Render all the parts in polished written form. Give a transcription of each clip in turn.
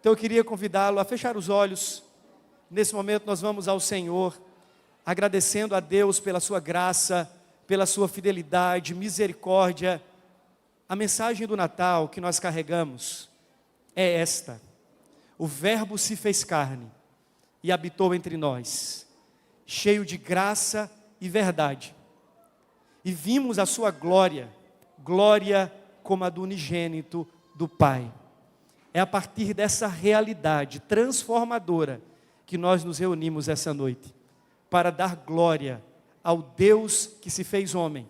Então eu queria convidá-lo a fechar os olhos. Nesse momento nós vamos ao Senhor, agradecendo a Deus pela sua graça, pela sua fidelidade, misericórdia. A mensagem do Natal que nós carregamos é esta: o Verbo se fez carne e habitou entre nós, cheio de graça e verdade. E vimos a sua glória, glória como a do unigênito do Pai. É a partir dessa realidade transformadora que nós nos reunimos essa noite, para dar glória ao Deus que se fez homem,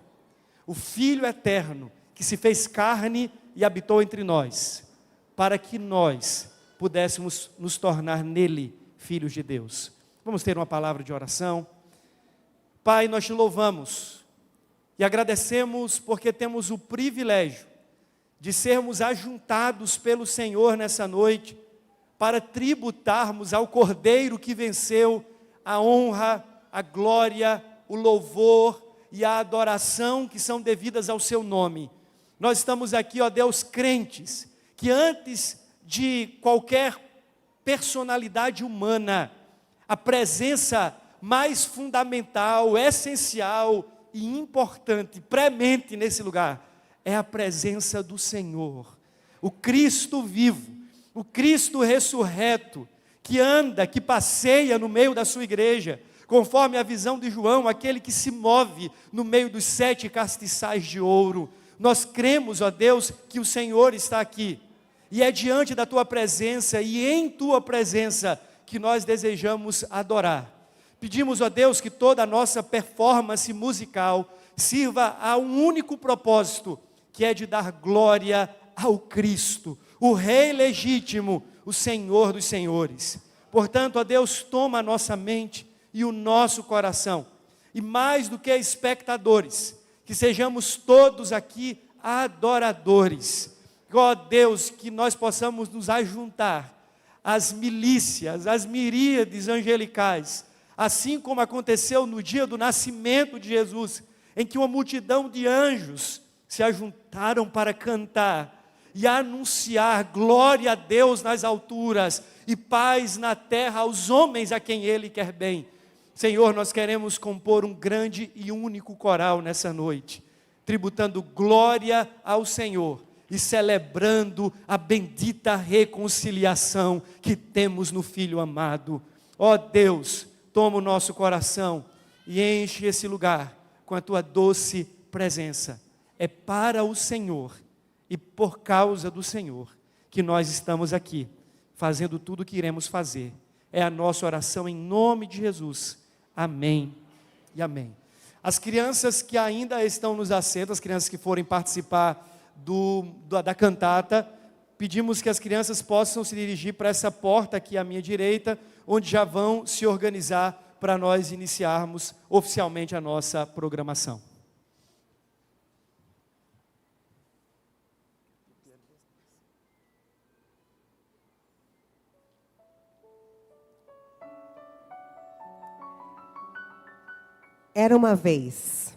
o Filho eterno que se fez carne e habitou entre nós, para que nós pudéssemos nos tornar nele filhos de Deus. Vamos ter uma palavra de oração. Pai, nós te louvamos e agradecemos porque temos o privilégio de sermos ajuntados pelo Senhor nessa noite, para tributarmos ao Cordeiro que venceu a honra, a glória, o louvor e a adoração que são devidas ao seu nome. Nós estamos aqui, ó Deus, crentes, que antes de qualquer personalidade humana, a presença mais fundamental, essencial e importante, premente nesse lugar, é a presença do Senhor, o Cristo vivo, o Cristo ressurreto, que anda, que passeia no meio da sua igreja, conforme a visão de João, aquele que se move no meio dos 7 castiçais de ouro. Nós cremos, ó Deus, que o Senhor está aqui, e é diante da tua presença e em tua presença que nós desejamos adorar. Pedimos, ó Deus, que toda a nossa performance musical sirva a um único propósito, que é de dar glória ao Cristo, o Rei legítimo, o Senhor dos senhores. Portanto, ó Deus, toma a nossa mente e o nosso coração, e mais do que espectadores, que sejamos todos aqui adoradores. Ó Deus, que nós possamos nos ajuntar às milícias, às miríades angelicais, assim como aconteceu no dia do nascimento de Jesus, em que uma multidão de anjos se ajuntaram para cantar e anunciar glória a Deus nas alturas e paz na terra aos homens a quem Ele quer bem. Senhor, nós queremos compor um grande e único coral nessa noite, tributando glória ao Senhor e celebrando a bendita reconciliação que temos no Filho amado. Ó Deus, toma o nosso coração e enche esse lugar com a tua doce presença. É para o Senhor e por causa do Senhor que nós estamos aqui, fazendo tudo o que iremos fazer. É a nossa oração em nome de Jesus. Amém e amém. As crianças que ainda estão nos assentos, as crianças que forem participar da cantata, pedimos que as crianças possam se dirigir para essa porta aqui à minha direita, onde já vão se organizar para nós iniciarmos oficialmente a nossa programação. Era uma vez,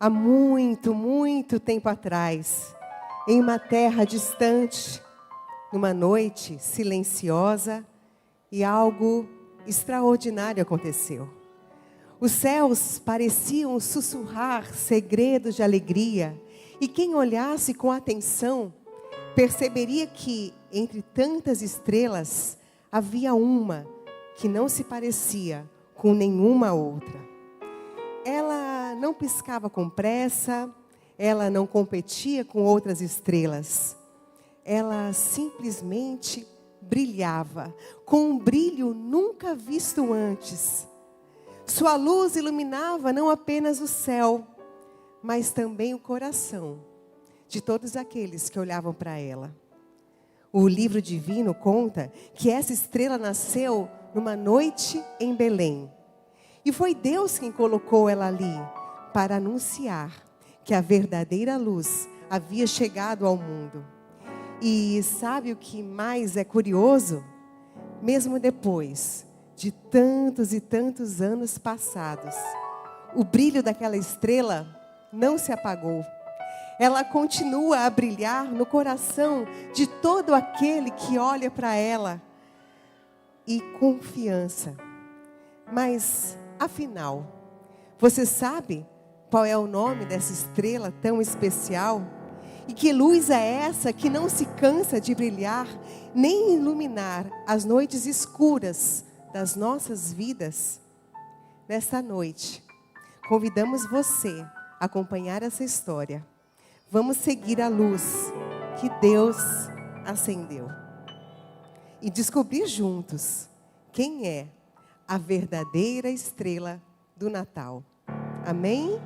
há muito, muito tempo atrás, em uma terra distante, numa noite silenciosa, e algo extraordinário aconteceu. Os céus pareciam sussurrar segredos de alegria, e quem olhasse com atenção, perceberia que, entre tantas estrelas, havia uma que não se parecia com nenhuma outra. Ela não piscava com pressa, ela não competia com outras estrelas. Ela simplesmente brilhava, com um brilho nunca visto antes. Sua luz iluminava não apenas o céu, mas também o coração de todos aqueles que olhavam para ela. O livro divino conta que essa estrela nasceu numa noite em Belém. E foi Deus quem colocou ela ali para anunciar que a verdadeira luz havia chegado ao mundo. E sabe o que mais é curioso? Mesmo depois de tantos e tantos anos passados, o brilho daquela estrela não se apagou. ela continua a brilhar no coração de todo aquele que olha para ela. E confiança. Mas, afinal, você sabe qual é o nome dessa estrela tão especial? E que luz é essa que não se cansa de brilhar, nem iluminar as noites escuras das nossas vidas? Nesta noite, convidamos você a acompanhar essa história. Vamos seguir a luz que Deus acendeu e descobrir juntos quem é a verdadeira estrela do Natal. Amém?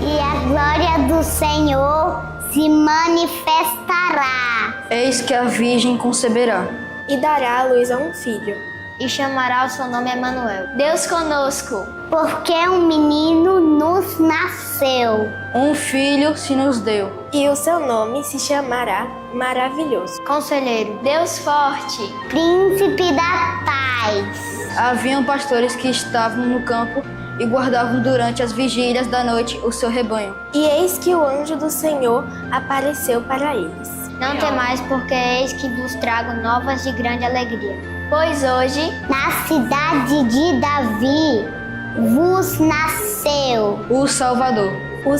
E a glória do Senhor se manifestará. Eis que a Virgem conceberá e dará à luz a um filho, e chamará o seu nome Emanuel. Deus conosco. Porque um menino nos nasceu. Um filho se nos deu. E o seu nome se chamará Maravilhoso, Conselheiro, Deus forte, Príncipe da paz. Haviam pastores que estavam no campo e guardavam durante as vigílias da noite o seu rebanho. E eis que o anjo do Senhor apareceu para eles. Não temais, porque eis que vos trago novas de grande alegria. Pois hoje, na cidade de Davi, vos nasceu o Salvador. O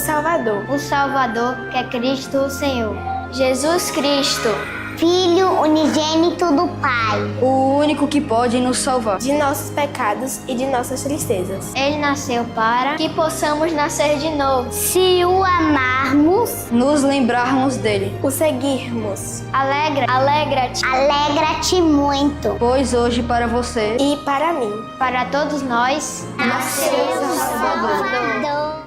Salvador, que é Cristo o Senhor. Jesus Cristo, Filho unigênito do Pai, o único que pode nos salvar de nossos pecados e de nossas tristezas. Ele nasceu para que possamos nascer de novo. Se o amarmos, nos lembrarmos dele. O seguirmos. Alegra-te muito. Pois hoje para você e para mim, para todos nós, nasceu o Salvador.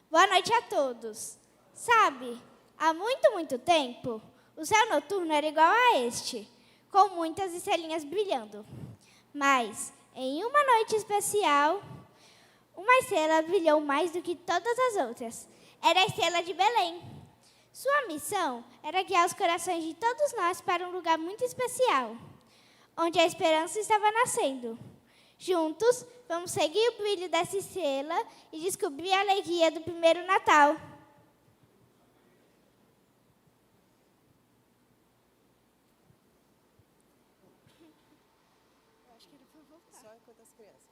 Boa noite a todos. Sabe, há muito tempo, o céu noturno era igual a este, com muitas estrelinhas brilhando. Mas, em uma noite especial, uma estrela brilhou mais do que todas as outras. Era a estrela de Belém. Sua missão era guiar os corações de todos nós para um lugar muito especial, onde a esperança estava nascendo. Juntos, vamos seguir o brilho dessa estrela e descobrir a alegria do primeiro Natal. Eu acho que ele foi voltar. Só enquanto as crianças.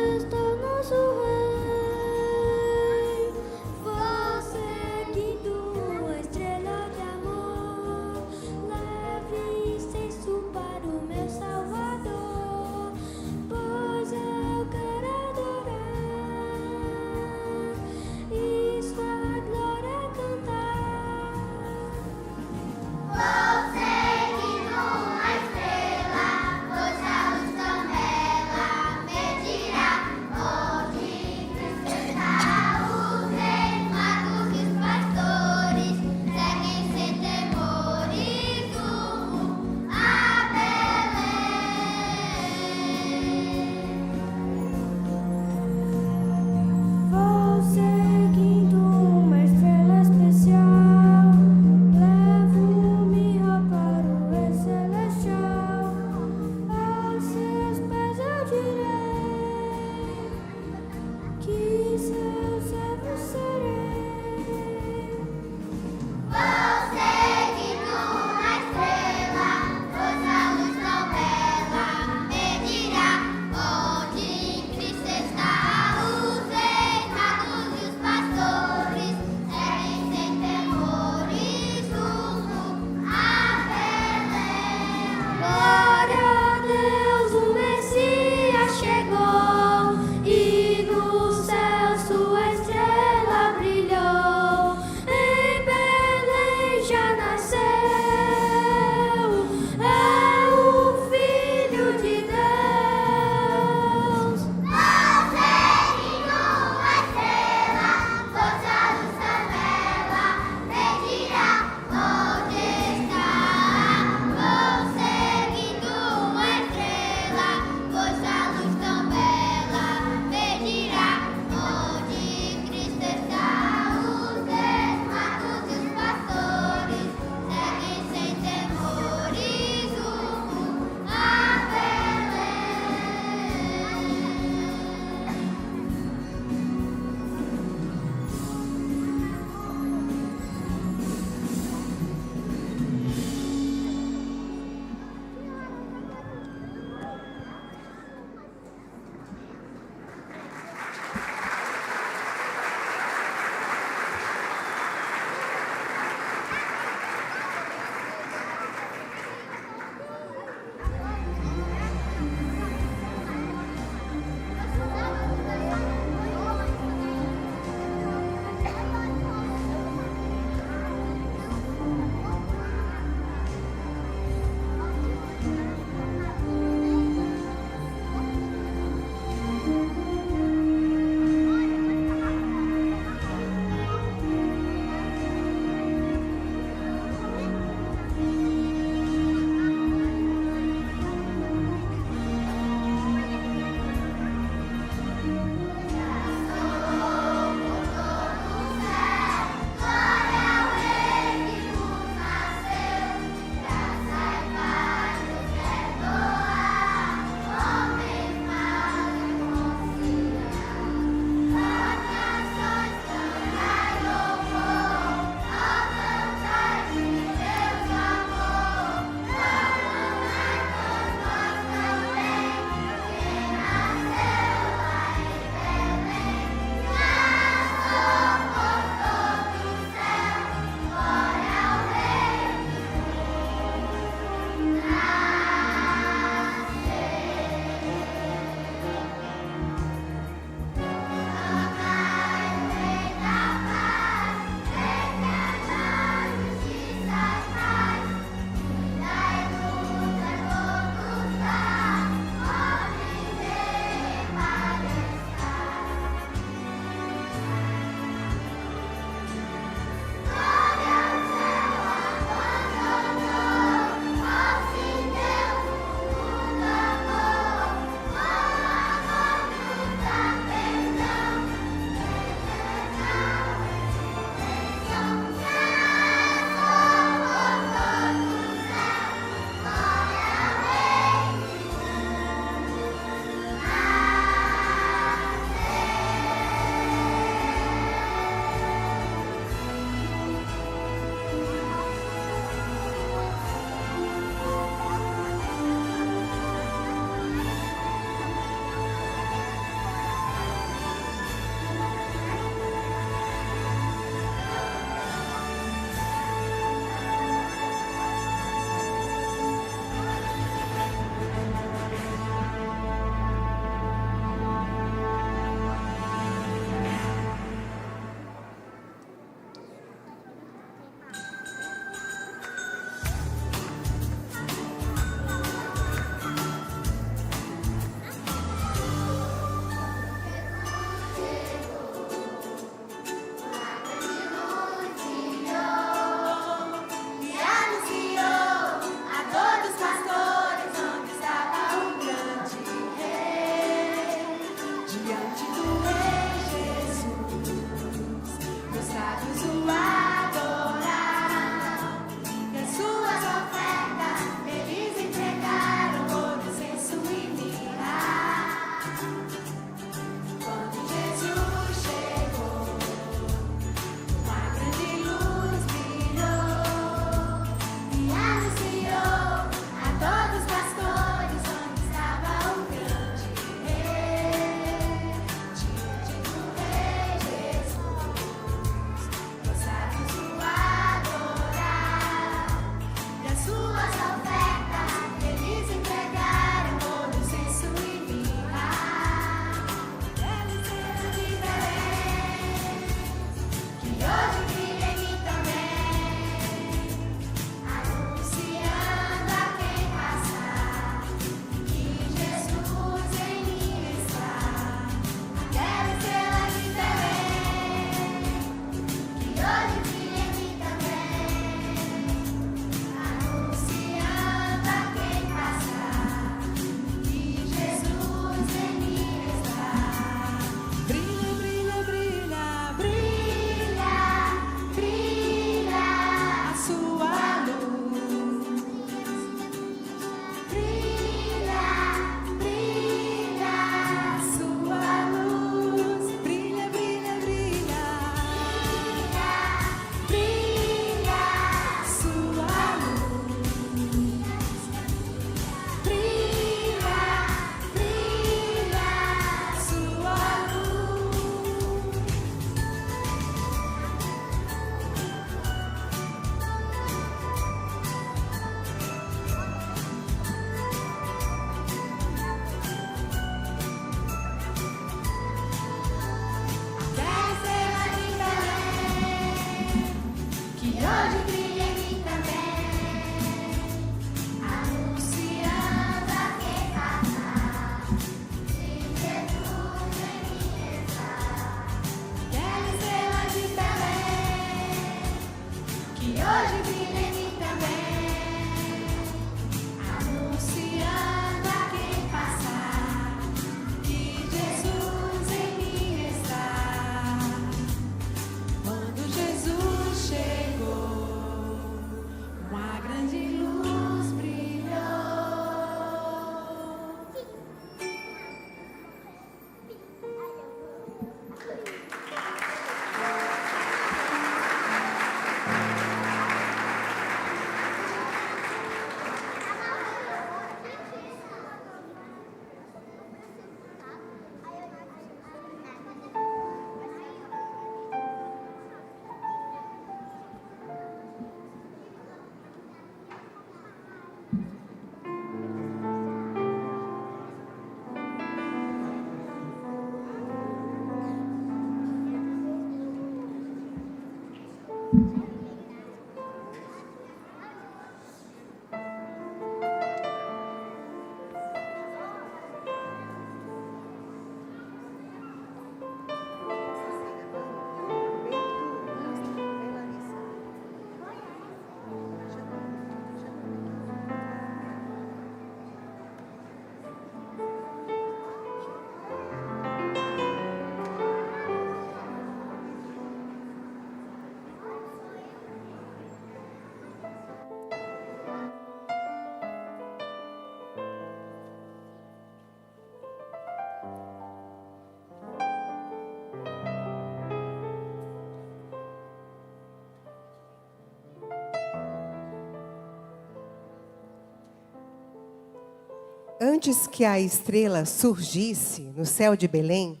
Antes que a estrela surgisse no céu de Belém,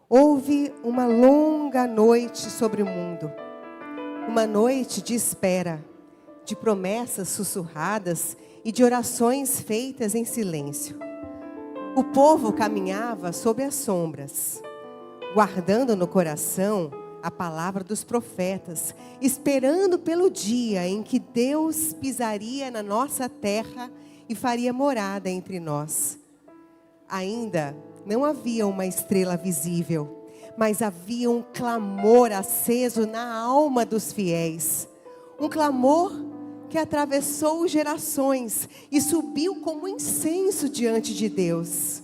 houve uma longa noite sobre o mundo. Uma noite de espera, de promessas sussurradas e de orações feitas em silêncio. O povo caminhava sob as sombras, guardando no coração a palavra dos profetas, esperando pelo dia em que Deus pisaria na nossa terra e faria morada entre nós. Ainda não havia uma estrela visível, mas havia um clamor aceso na alma dos fiéis. Um clamor que atravessou gerações e subiu como incenso diante de Deus.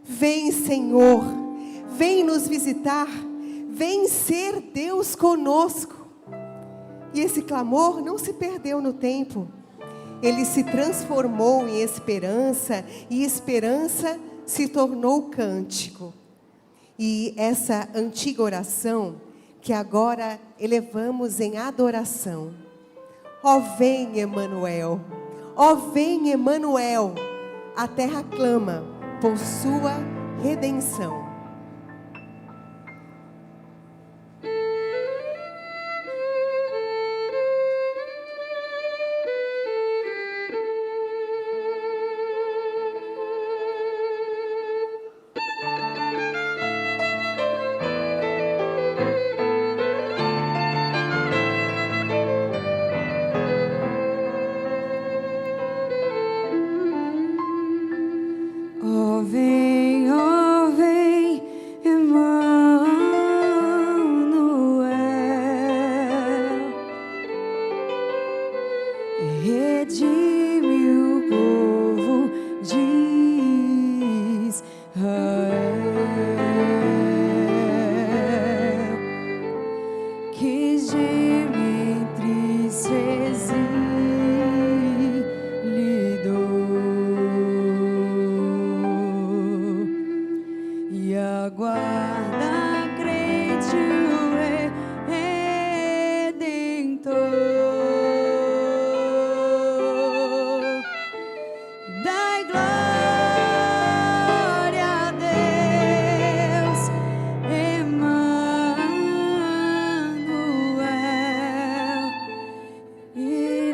Vem, Senhor, vem nos visitar, vem ser Deus conosco. E esse clamor não se perdeu no tempo. Ele se transformou em esperança, e esperança se tornou cântico. E essa antiga oração, que agora elevamos em adoração. Ó vem, Emanuel, ó vem, Emanuel, a terra clama por sua redenção. Ó vem, Emmanuel, redime o povo de Israel, que geme entre seus e aguarda crente o Redentor. Dai glória a Deus, Emmanuel, e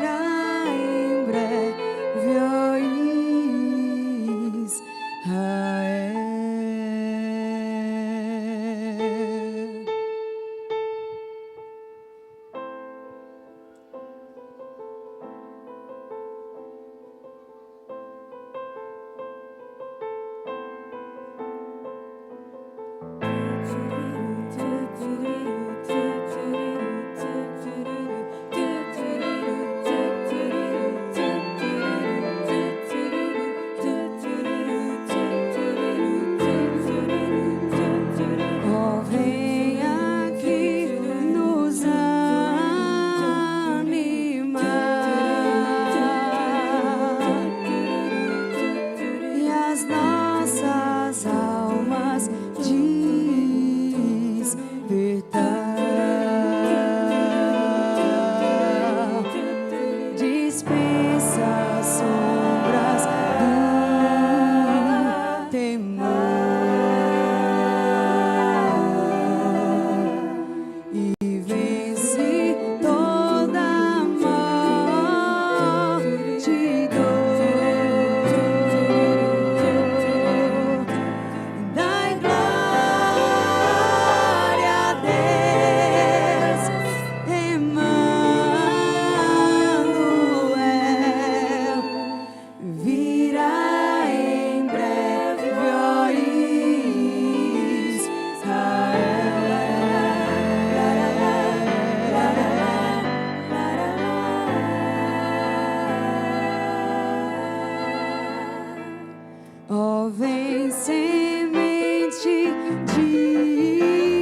semente de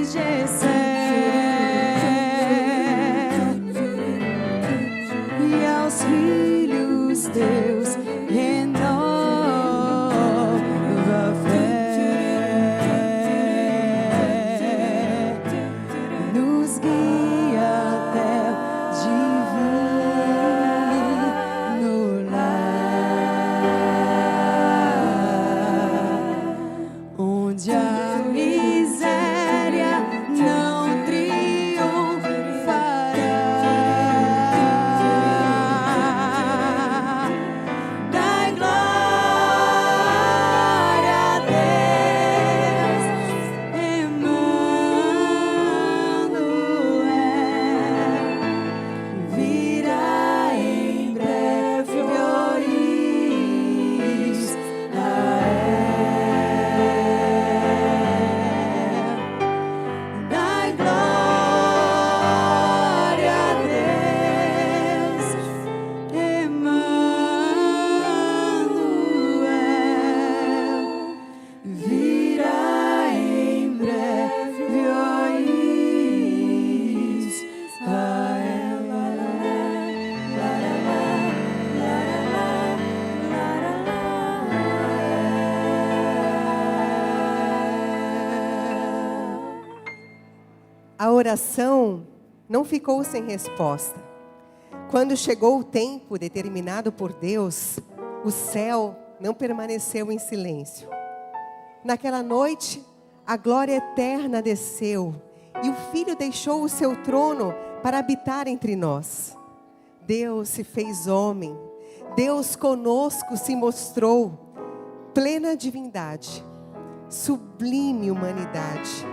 Jessé, e aos filhos teus renova a fé, nos guia até o divino lar, onde a miséria não triunfará. Dai glória a Deus, Emmanuel, virá em breve Israel. Dai glória a Deus, Emmanuel, virá em breve Israel. A oração não ficou sem resposta. Quando chegou o tempo determinado por Deus, o céu não permaneceu em silêncio. Naquela noite, a glória eterna desceu e o Filho deixou o seu trono para habitar entre nós. Deus se fez homem, Deus conosco se mostrou, plena divindade, sublime humanidade.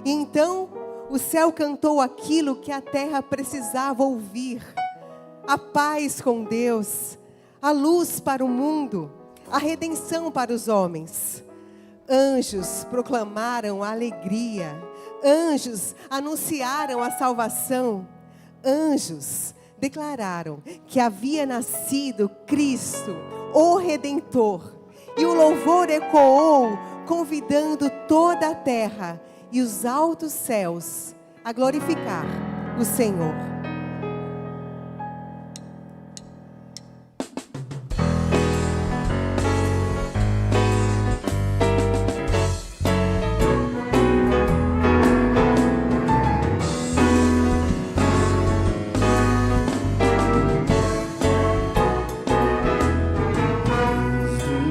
E então o céu cantou aquilo que a terra precisava ouvir: a paz com Deus, a luz para o mundo, a redenção para os homens. Anjos proclamaram a alegria, anjos anunciaram a salvação, anjos declararam que havia nascido Cristo, o Redentor, e o louvor ecoou, convidando toda a terra e os altos céus a glorificar o Senhor.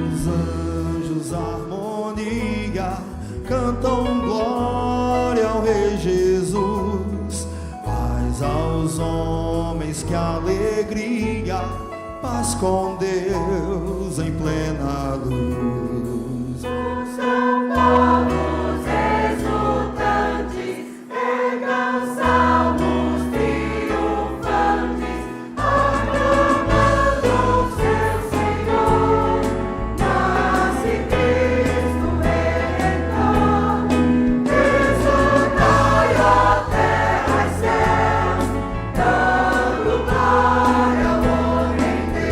Os anjos harmonia cantam glória ao Rei Jesus. Paz aos homens, que alegria, paz com Deus em plena luz. São povos exultantes, ergam salmos triunfantes, aclamando seu Senhor. Nasce Cristo Redentor, exultai, ó terra e céus, dando glória ao homem Deus.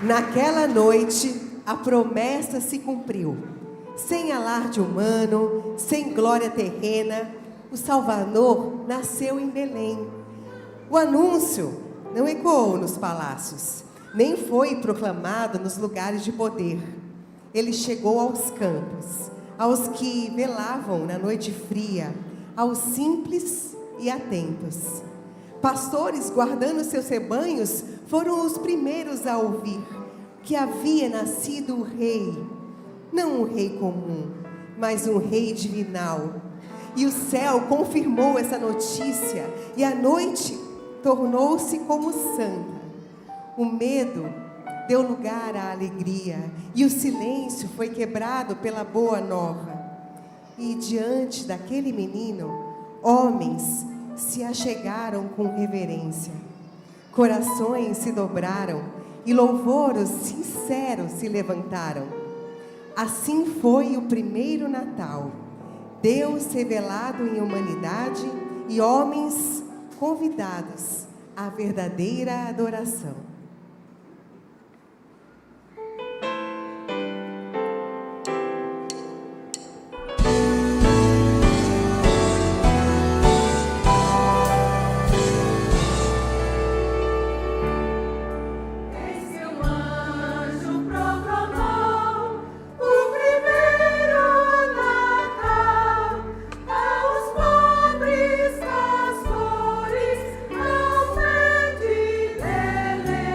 Naquela noite, a promessa se cumpriu. Sem alarde humano, sem glória terrena, o Salvador nasceu em Belém. O anúncio não ecoou nos palácios, nem foi proclamado nos lugares de poder. Ele chegou aos campos, aos que velavam na noite fria, aos simples e atentos. Pastores guardando seus rebanhos foram os primeiros a ouvir que havia nascido o rei, não um rei comum, mas um rei divinal. E o céu confirmou essa notícia, e a noite tornou-se como santa. O medo deu lugar à alegria, e o silêncio foi quebrado pela boa nova. E diante daquele menino, homens se achegaram com reverência. Corações se dobraram e louvores sinceros se levantaram. Assim foi o primeiro Natal. Deus revelado em humanidade e homens convidados à verdadeira adoração. Pobres pastores, ao pé de Belém.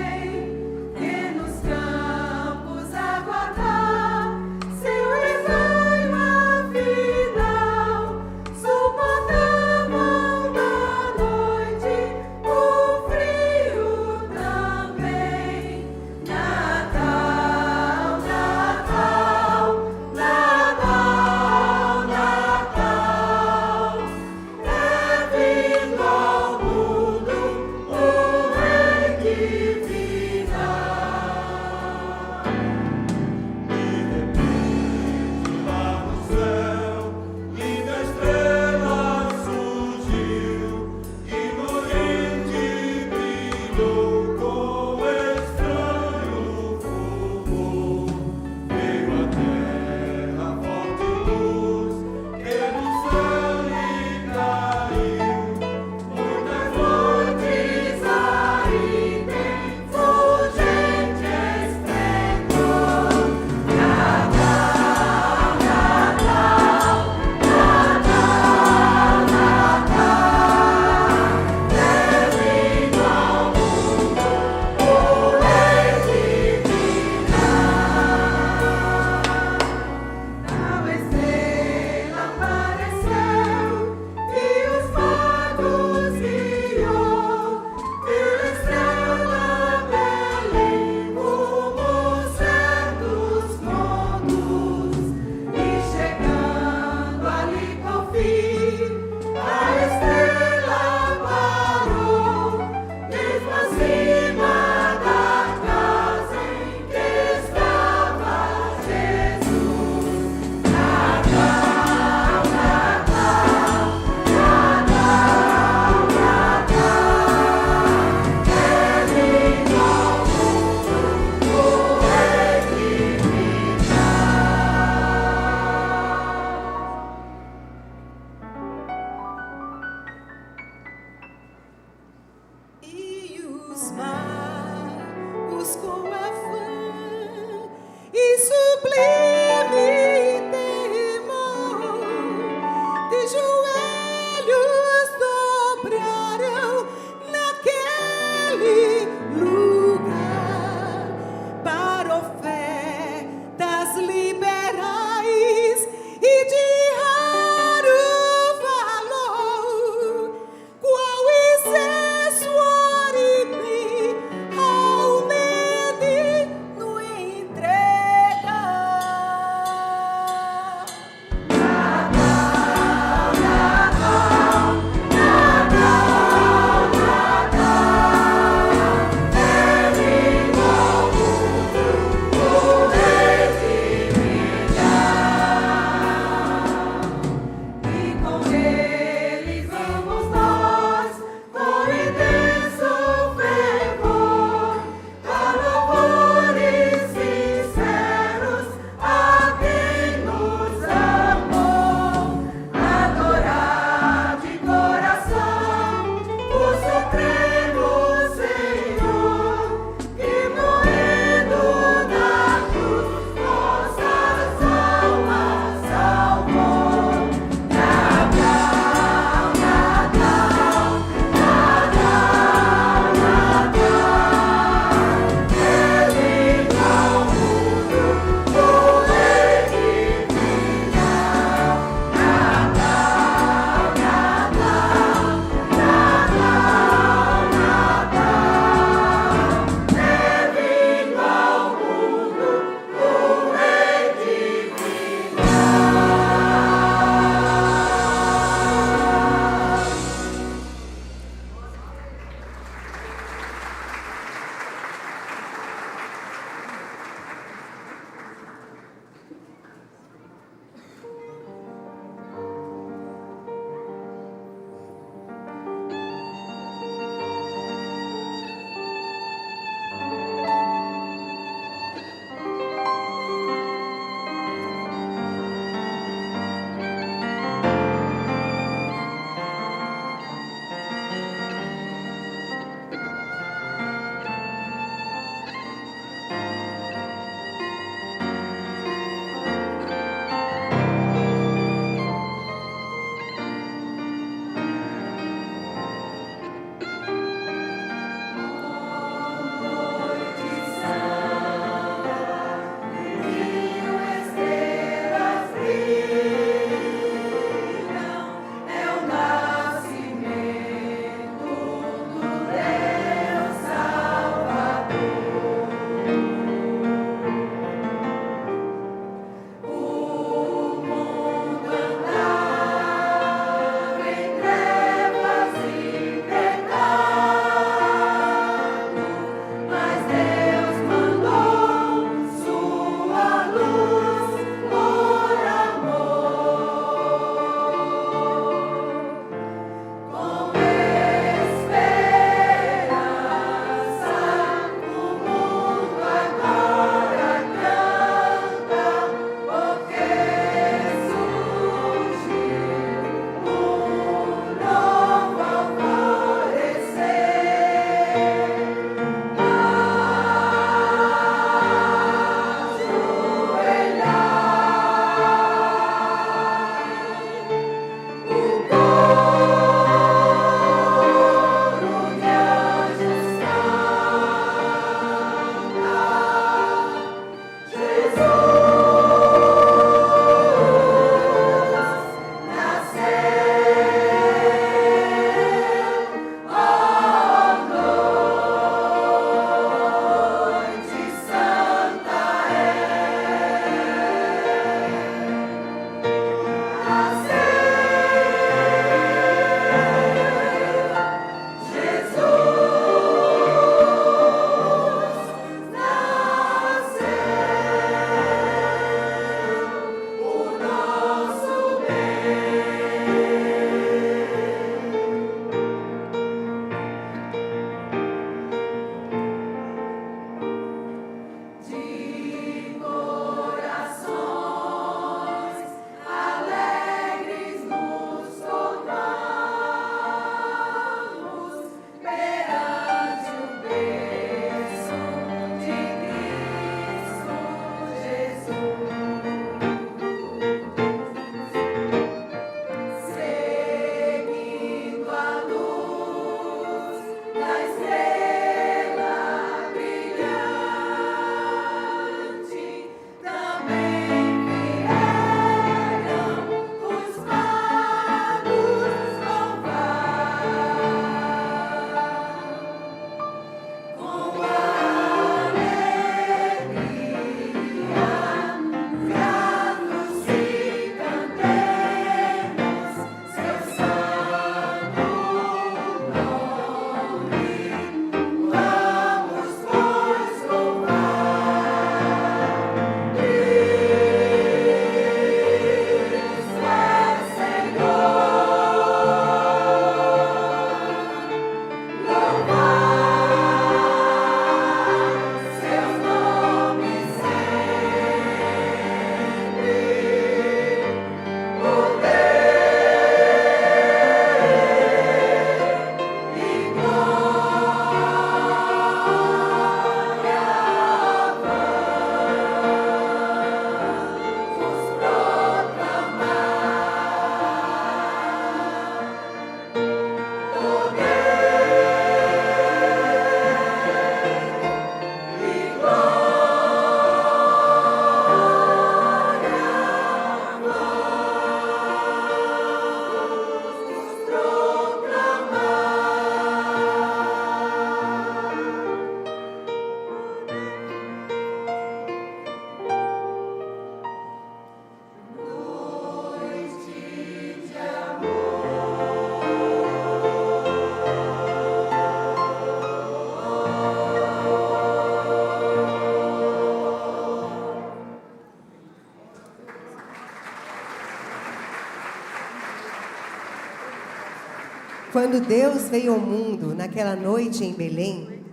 Quando Deus veio ao mundo naquela noite em Belém,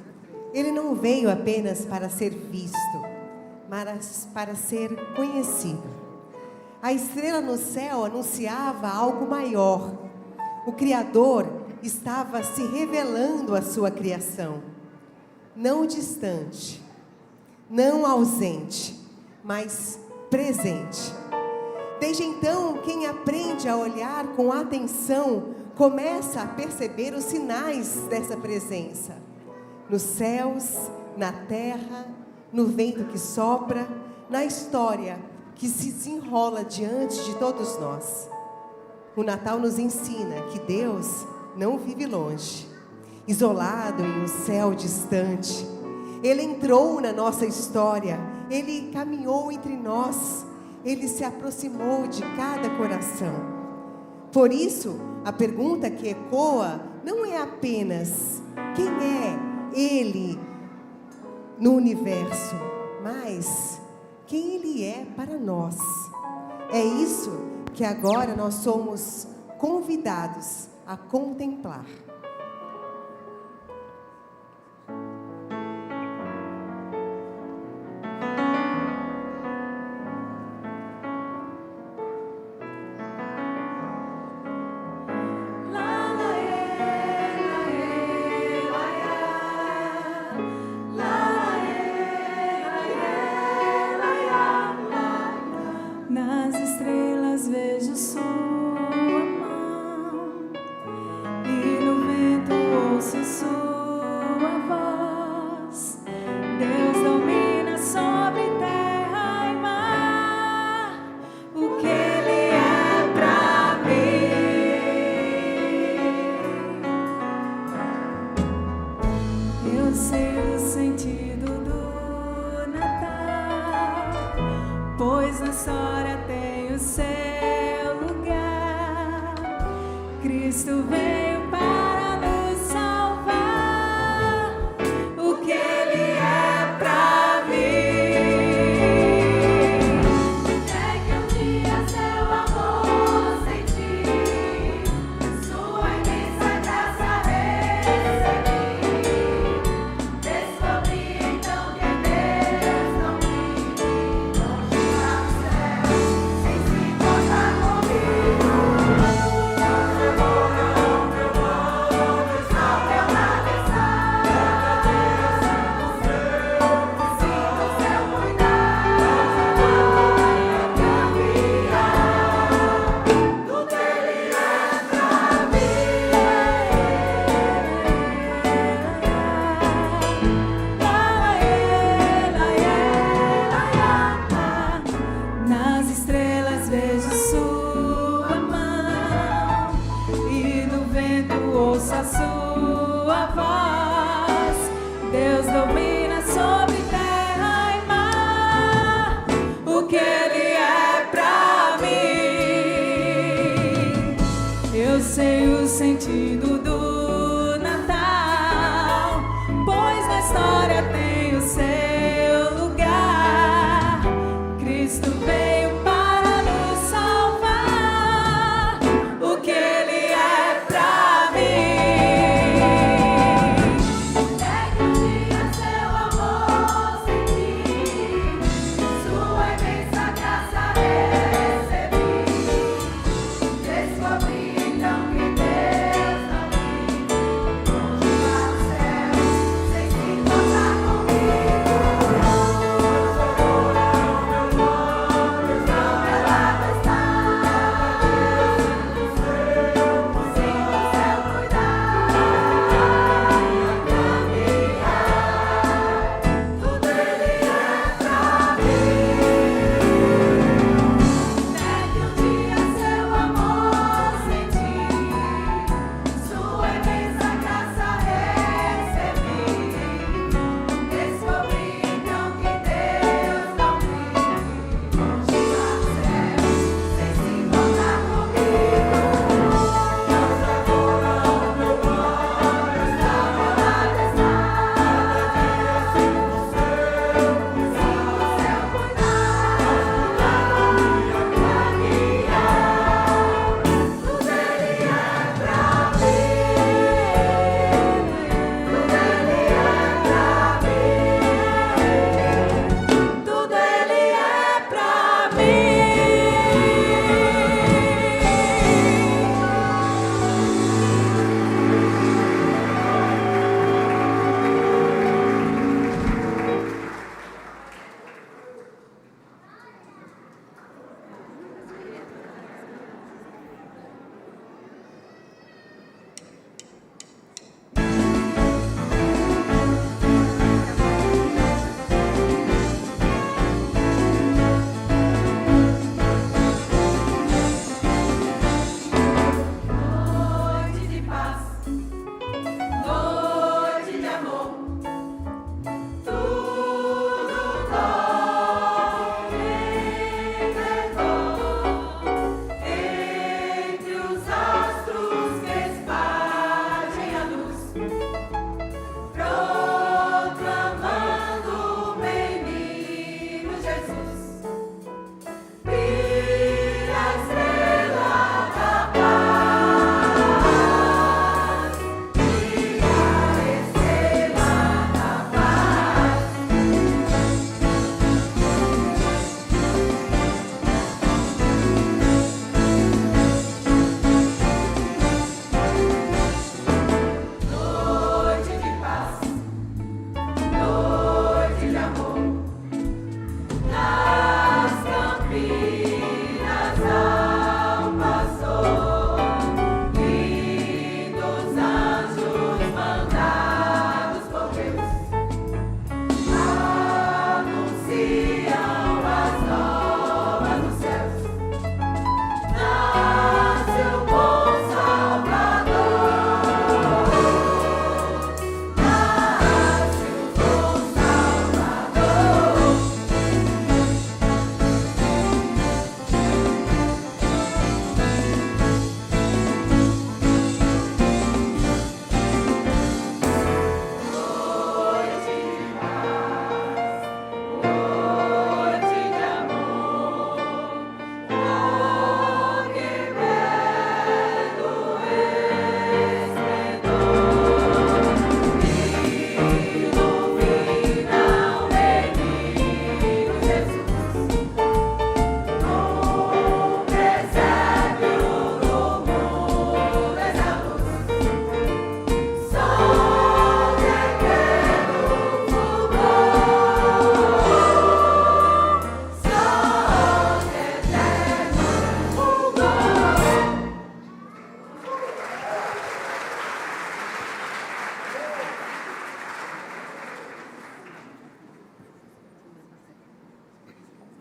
Ele não veio apenas para ser visto, mas para ser conhecido. A estrela no céu anunciava algo maior. O Criador estava se revelando à sua criação, não distante, não ausente, mas presente. Desde então, quem aprende a olhar com atenção começa a perceber os sinais dessa presença. Nos céus, na terra, no vento que sopra, na história que se desenrola diante de todos nós. O Natal nos ensina que Deus não vive longe, isolado em um céu distante. Ele entrou na nossa história, Ele caminhou entre nós, Ele se aproximou de cada coração. Por isso, a pergunta que ecoa não é apenas quem é Ele no universo, mas quem Ele é para nós. É isso que agora nós somos convidados a contemplar. Nas estrelas vejo sua mão, e no vento ouço sua voz. Deus domina sobre terra e mar, o que Ele é pra mim. Eu sei o sentido do Natal, pois na história tem o seu lugar. Cristo veio para nos salvar, o que Ele é pra mim. É que um dia seu amor senti, sua imensa graça recebi. Descobri então que Deus não vive longe lá no céu, sem se importar comigo. Nas estrelas vejo sua mão, e no vento ouço a sua voz. Deus domina sobre terra e mar, o que Ele é pra mim. Eu sei o sentido do Natal, pois na história tem o seu lugar. Cristo veio para nos salvar, o que Ele é pra mim. É que um dia seu amor senti, sua imensa graça recebi. Descobri então que Deus não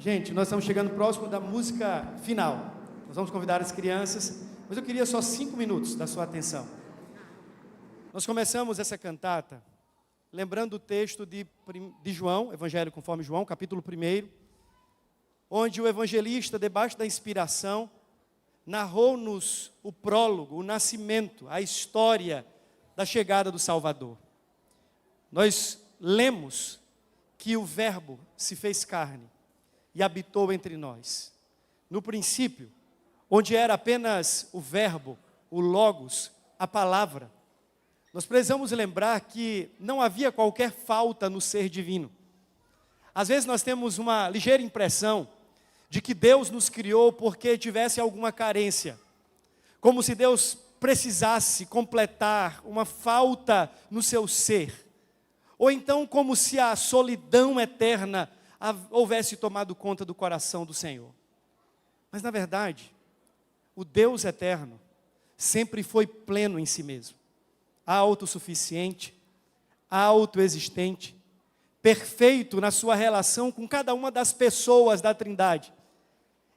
Gente, nós estamos chegando próximo da música final. Nós vamos convidar as crianças, mas eu queria só 5 minutos da sua atenção. Nós começamos essa cantata lembrando o texto de João, Evangelho conforme João, capítulo 1, onde o evangelista, debaixo da inspiração, narrou-nos o prólogo, o nascimento, a história da chegada do Salvador. Nós lemos que o Verbo se fez carne e habitou entre nós. No princípio, onde era apenas o Verbo, o Logos, a palavra, nós precisamos lembrar que não havia qualquer falta no ser divino. Às vezes nós temos uma ligeira impressão de que Deus nos criou porque tivesse alguma carência, como se Deus precisasse completar uma falta no seu ser, ou então como se a solidão eterna houvesse tomado conta do coração do Senhor. Mas na verdade, o Deus eterno sempre foi pleno em si mesmo, autossuficiente, autoexistente, perfeito na sua relação com cada uma das pessoas da Trindade.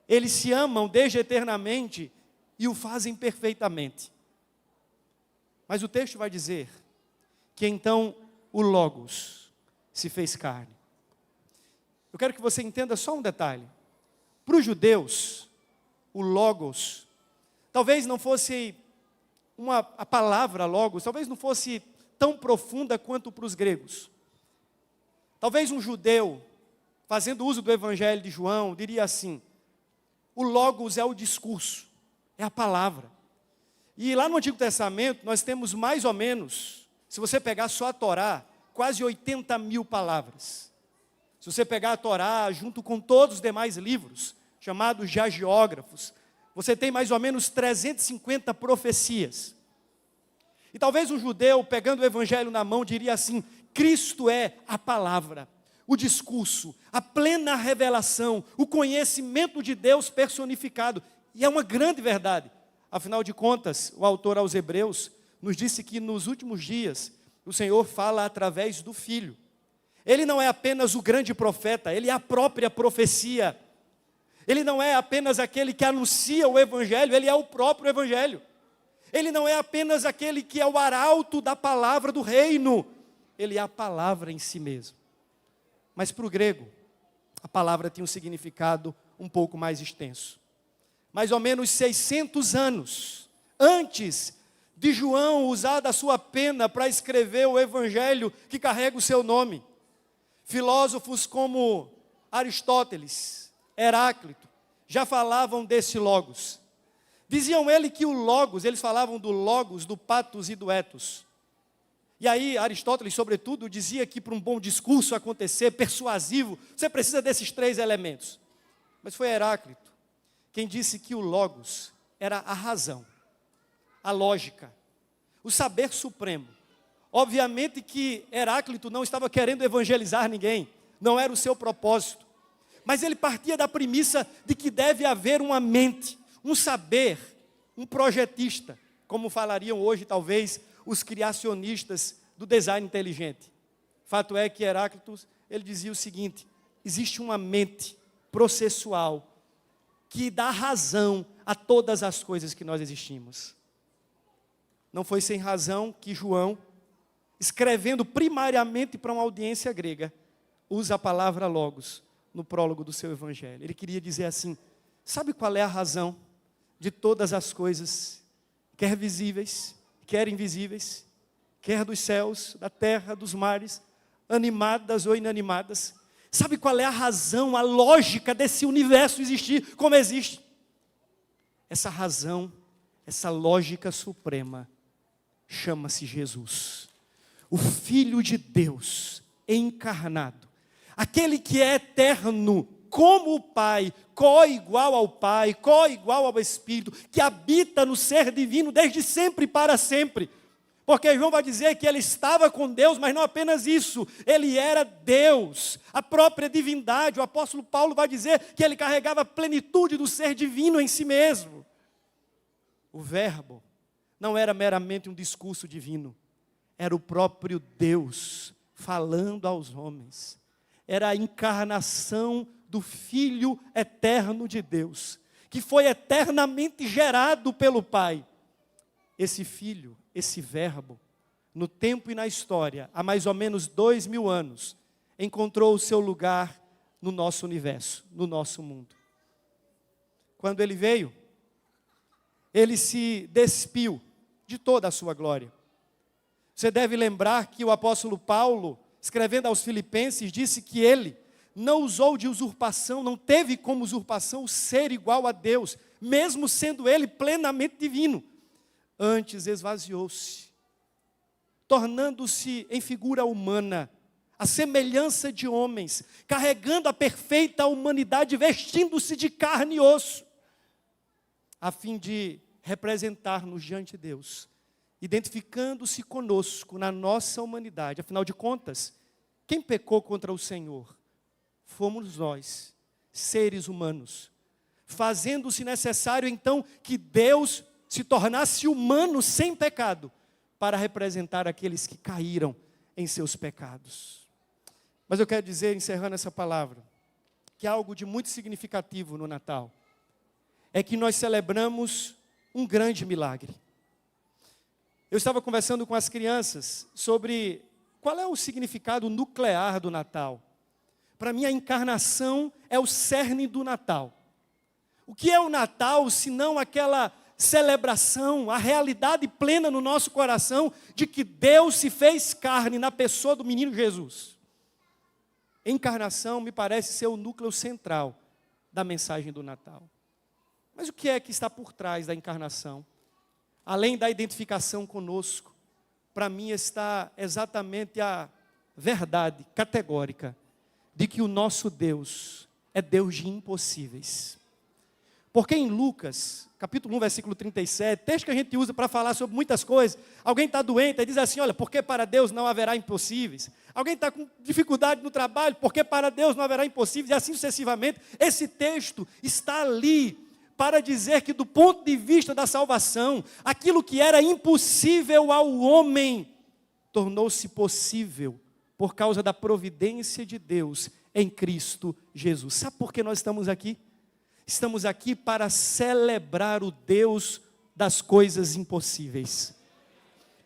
Eles se amam desde eternamente e o fazem perfeitamente. Mas o texto vai dizer que então o Logos se fez carne. Eu quero que você entenda só um detalhe. Para os judeus, o Logos, talvez não fosse a palavra Logos, talvez não fosse tão profunda quanto para os gregos. Talvez um judeu, fazendo uso do Evangelho de João, diria assim: o Logos é o discurso, é a palavra. E lá no Antigo Testamento, nós temos mais ou menos, se você pegar só a Torá, quase 80.000 palavras. Se você pegar a Torá junto com todos os demais livros, chamados de hagiógrafos, você tem mais ou menos 350 profecias. E talvez um judeu, pegando o Evangelho na mão, diria assim: Cristo é a palavra, o discurso, a plena revelação, o conhecimento de Deus personificado. E é uma grande verdade. Afinal de contas, o autor aos Hebreus nos disse que nos últimos dias o Senhor fala através do Filho. Ele não é apenas o grande profeta, ele é a própria profecia. Ele não é apenas aquele que anuncia o Evangelho, ele é o próprio Evangelho. Ele não é apenas aquele que é o arauto da palavra do reino, ele é a palavra em si mesmo. Mas para o grego, a palavra tinha um significado um pouco mais extenso. Mais ou menos 600 anos antes de João usar da sua pena para escrever o Evangelho que carrega o seu nome, filósofos como Aristóteles, Heráclito, já falavam desse Logos. Diziam ele que o Logos, eles falavam do Logos, do Patos e do Ethos. E aí Aristóteles, sobretudo, dizia que para um bom discurso acontecer, persuasivo, você precisa desses 3 elementos. Mas foi Heráclito quem disse que o Logos era a razão, a lógica, o saber supremo. Obviamente que Heráclito não estava querendo evangelizar ninguém, não era o seu propósito. Mas ele partia da premissa de que deve haver uma mente, um saber, um projetista, como falariam hoje talvez os criacionistas do design inteligente. Fato é que Heráclito, ele dizia o seguinte: existe uma mente processual que dá razão a todas as coisas que nós existimos. Não foi sem razão que João, escrevendo primariamente para uma audiência grega, usa a palavra Logos no prólogo do seu Evangelho. Ele queria dizer assim: sabe qual é a razão de todas as coisas, quer visíveis, quer invisíveis, quer dos céus, da terra, dos mares, animadas ou inanimadas? Sabe qual é a razão, a lógica desse universo existir como existe? Essa razão, essa lógica suprema, chama-se Jesus, o Filho de Deus encarnado, aquele que é eterno, como o Pai, co-igual ao Pai, co-igual ao Espírito, que habita no ser divino desde sempre e para sempre. Porque João vai dizer que ele estava com Deus, mas não apenas isso, ele era Deus, a própria divindade. O apóstolo Paulo vai dizer que ele carregava a plenitude do ser divino em si mesmo. O Verbo não era meramente um discurso divino, era o próprio Deus falando aos homens. Era a encarnação do Filho eterno de Deus, que foi eternamente gerado pelo Pai. Esse Filho, esse Verbo, no tempo e na história, há mais ou menos 2000 anos, encontrou o seu lugar no nosso universo, no nosso mundo. Quando ele veio, ele se despiu de toda a sua glória. Você deve lembrar que o apóstolo Paulo, escrevendo aos Filipenses, disse que ele não usou de usurpação, não teve como usurpação o ser igual a Deus, mesmo sendo ele plenamente divino. Antes esvaziou-se, tornando-se em figura humana, a semelhança de homens, carregando a perfeita humanidade, vestindo-se de carne e osso, a fim de representar-nos diante de Deus, identificando-se conosco na nossa humanidade. Afinal de contas, quem pecou contra o Senhor? Fomos nós, seres humanos, fazendo-se necessário então que Deus se tornasse humano sem pecado, para representar aqueles que caíram em seus pecados. Mas eu quero dizer, encerrando essa palavra, que algo de muito significativo no Natal é que nós celebramos um grande milagre. Eu estava conversando com as crianças sobre qual é o significado nuclear do Natal. Para mim, a encarnação é o cerne do Natal. O que é o Natal, se não aquela celebração, a realidade plena no nosso coração de que Deus se fez carne na pessoa do menino Jesus? Encarnação me parece ser o núcleo central da mensagem do Natal. Mas o que é que está por trás da encarnação? Além da identificação conosco, para mim está exatamente a verdade categórica de que o nosso Deus é Deus de impossíveis. Porque em Lucas, capítulo 1, versículo 37, texto que a gente usa para falar sobre muitas coisas, alguém está doente e diz assim, olha, porque para Deus não haverá impossíveis. Alguém está com dificuldade no trabalho, porque para Deus não haverá impossíveis, e assim sucessivamente. Esse texto está ali para dizer que do ponto de vista da salvação, aquilo que era impossível ao homem, tornou-se possível por causa da providência de Deus em Cristo Jesus. Sabe por que nós estamos aqui? Estamos aqui para celebrar o Deus das coisas impossíveis.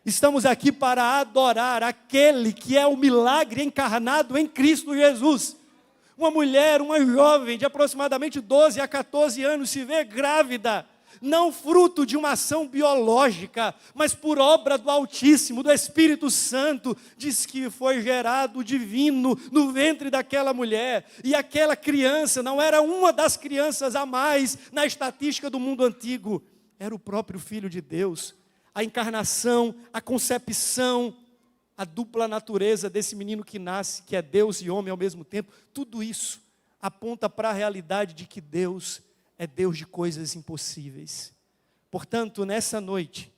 Estamos aqui para adorar aquele que é o milagre encarnado em Cristo Jesus. Uma mulher, uma jovem de aproximadamente 12 a 14 anos se vê grávida, não fruto de uma ação biológica, mas por obra do Altíssimo, do Espírito Santo. Diz que foi gerado divino no ventre daquela mulher, e aquela criança não era uma das crianças a mais na estatística do mundo antigo, era o próprio Filho de Deus. A encarnação, a concepção, a dupla natureza desse menino que nasce, que é Deus e homem ao mesmo tempo, tudo isso aponta para a realidade de que Deus é Deus de coisas impossíveis. Portanto, nessa noite,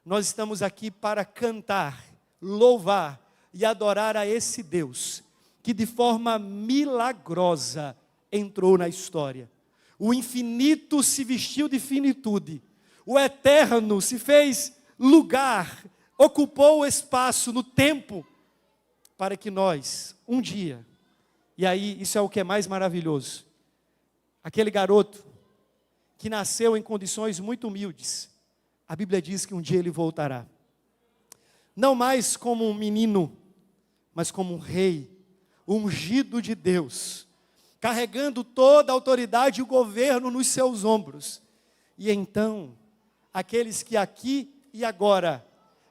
nós estamos aqui para cantar, louvar e adorar a esse Deus, que de forma milagrosa entrou na história. O infinito se vestiu de finitude, o eterno se fez lugar, ocupou o espaço no tempo, para que nós, um dia, e aí isso é o que é mais maravilhoso, aquele garoto que nasceu em condições muito humildes, a Bíblia diz que um dia ele voltará, não mais como um menino, mas como um rei, ungido de Deus, carregando toda a autoridade e o governo nos seus ombros. E então, aqueles que aqui e agora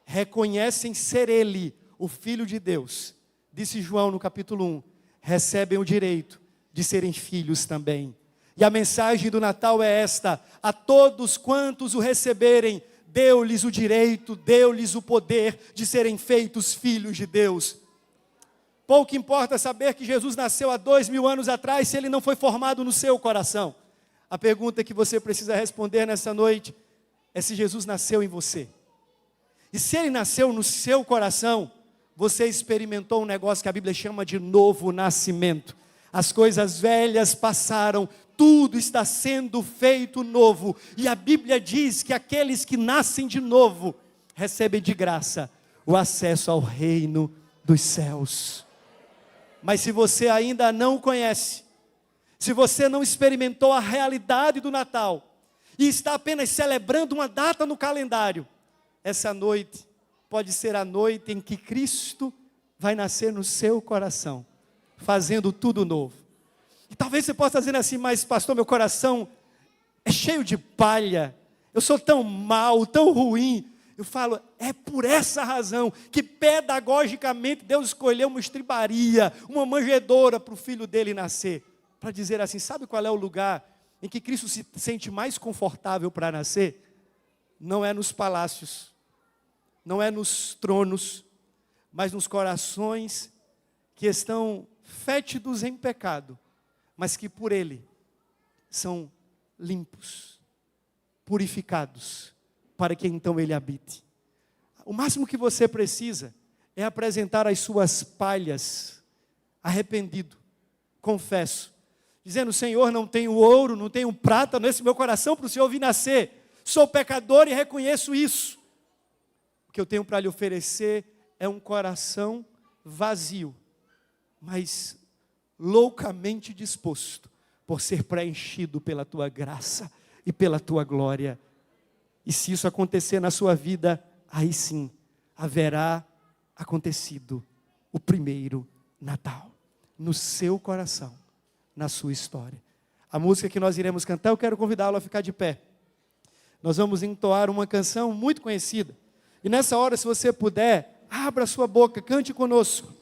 reconhecem ser Ele, o Filho de Deus, disse João no capítulo 1, recebem o direito de serem filhos também. E a mensagem do Natal é esta: a todos quantos o receberem, deu-lhes o direito, deu-lhes o poder de serem feitos filhos de Deus. Pouco importa saber que Jesus nasceu há 2000 anos atrás, se ele não foi formado no seu coração. A pergunta que você precisa responder nessa noite é se Jesus nasceu em você. E se ele nasceu no seu coração, você experimentou um negócio que a Bíblia chama de novo nascimento. As coisas velhas passaram, tudo está sendo feito novo. E a Bíblia diz que aqueles que nascem de novo, recebem de graça o acesso ao reino dos céus. Mas se você ainda não o conhece, Se você não experimentou a realidade do Natal e está apenas celebrando uma data no calendário, essa noite pode ser a noite em que Cristo vai nascer no seu coração, fazendo tudo novo. E talvez você possa dizer assim: mas pastor, meu coração é cheio de palha, eu sou tão mau, tão ruim. Eu falo, é por essa razão que pedagogicamente Deus escolheu uma estribaria, uma manjedoura para o filho dele nascer. Para dizer assim, sabe qual é o lugar em que Cristo se sente mais confortável para nascer? Não é nos palácios, não é nos tronos, mas nos corações que estão fétidos em pecado, mas que por Ele são limpos, purificados, para que então Ele habite. O máximo que você precisa é apresentar as suas palhas, arrependido, confesso, dizendo: Senhor, não tenho ouro, não tenho prata nesse meu coração para o Senhor vir nascer, sou pecador e reconheço isso. O que eu tenho para lhe oferecer é um coração vazio, mas loucamente disposto por ser preenchido pela tua graça e pela tua glória. E se isso acontecer na sua vida, aí sim haverá acontecido o primeiro Natal no seu coração, na sua história. A música que nós iremos cantar, eu quero convidá-lo a ficar de pé. Nós vamos entoar uma canção muito conhecida. E nessa hora, se você puder, abra sua boca, cante conosco.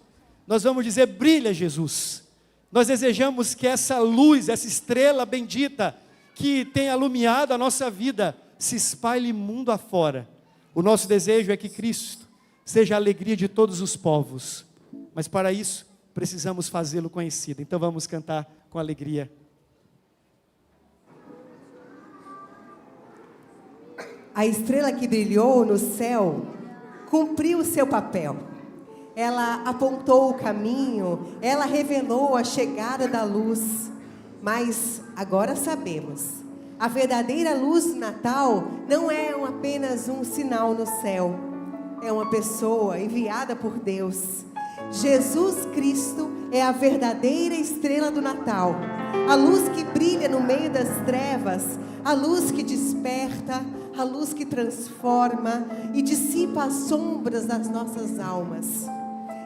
Nós vamos dizer: brilha, Jesus. Nós desejamos que essa luz, essa estrela bendita que tem alumiado a nossa vida, se espalhe mundo afora. O nosso desejo é que Cristo seja a alegria de todos os povos. Mas para isso, precisamos fazê-lo conhecido. Então vamos cantar com alegria. A estrela que brilhou no céu cumpriu o seu papel. Ela apontou o caminho, ela revelou a chegada da luz. Mas agora sabemos, a verdadeira luz do Natal não é apenas um sinal no céu. É uma pessoa enviada por Deus. Jesus Cristo é a verdadeira estrela do Natal. A luz que brilha no meio das trevas, a luz que desperta, a luz que transforma e dissipa as sombras das nossas almas.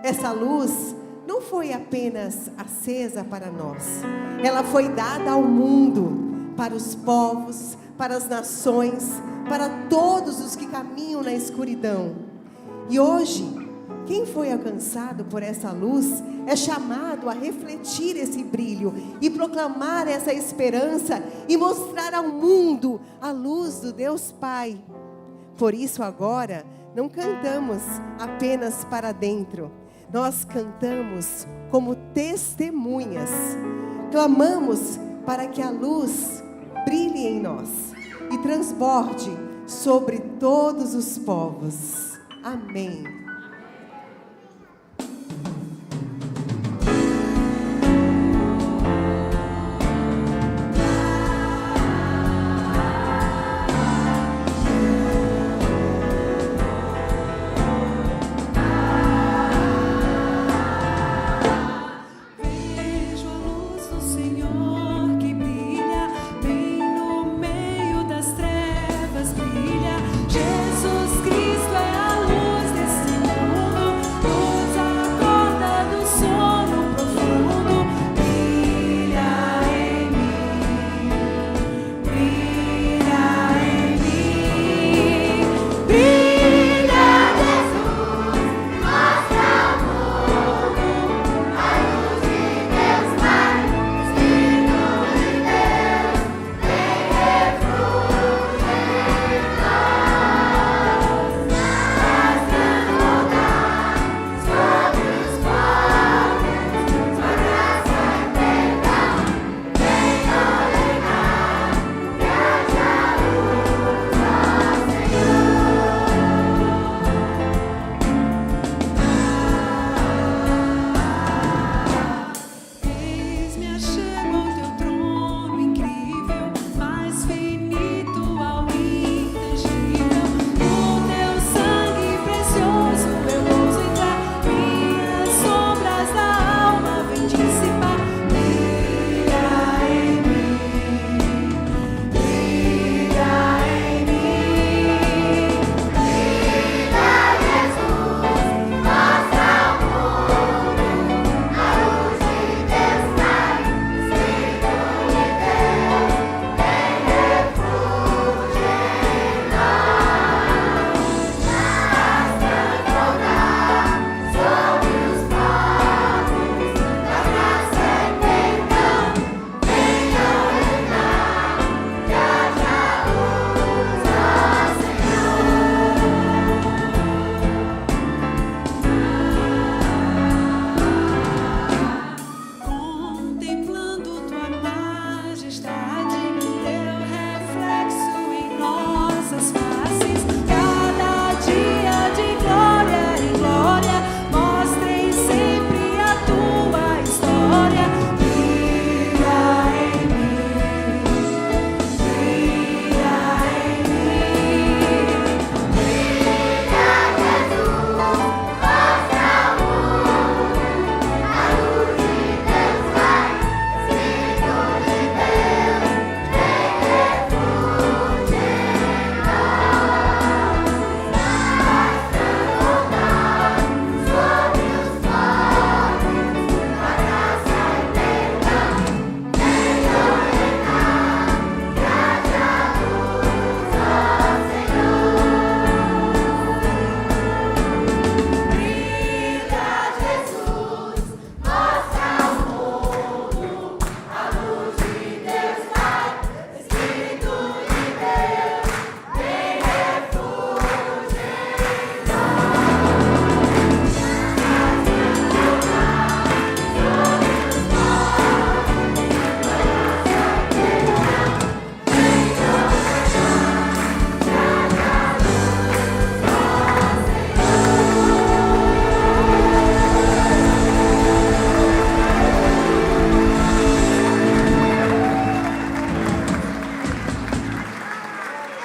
Essa luz não foi apenas acesa para nós, ela foi dada ao mundo, para os povos, para as nações, para todos os que caminham na escuridão. E hoje, quem foi alcançado por essa luz é chamado a refletir esse brilho e proclamar essa esperança e mostrar ao mundo a luz do Deus Pai. Por isso agora não cantamos apenas para dentro, nós cantamos como testemunhas, clamamos para que a luz brilhe em nós e transborde sobre todos os povos. Amém.